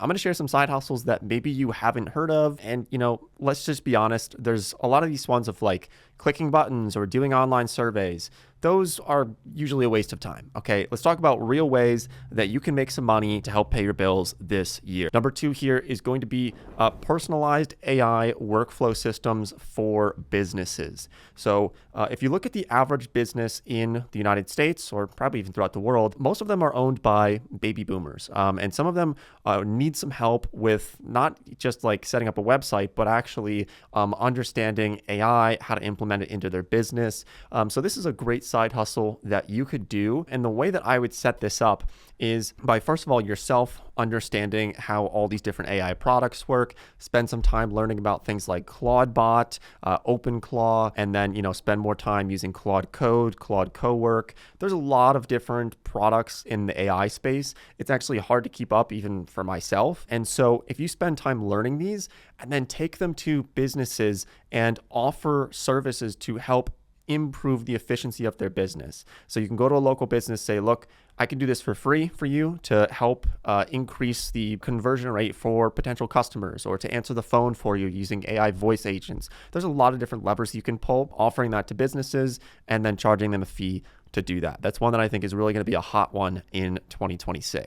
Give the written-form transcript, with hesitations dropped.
I'm going to share some side hustles that maybe you haven't heard of. And, let's just be honest, there's a lot of these ones of like clicking buttons or doing online surveys. Those are usually a waste of time. Okay, let's talk about real ways that you can make some money to help pay your bills this year. Number two here is going to be personalized AI workflow systems for businesses. So if you look at the average business in the United States, or probably even throughout the world, most of them are owned by baby boomers. And some of them need some help with not just like setting up a website, but actually understanding AI, how to implement it into their business. So this is a great side hustle that you could do. And the way that I would set this up is by, first of all, yourself understanding how all these different AI products work, spend some time learning about things like Claudebot, OpenClaw, and then, spend more time using Claude Code, Claude Cowork. There's a lot of different products in the AI space. It's actually hard to keep up even for myself. And so if you spend time learning these and then take them to businesses and offer services to help improve the efficiency of their business. So you can go to a local business, say, look, I can do this for free for you to help increase the conversion rate for potential customers, or to answer the phone for you using AI voice agents. There's a lot of different levers you can pull, offering that to businesses and then charging them a fee to do that. That's one that I think is really going to be a hot one in 2026.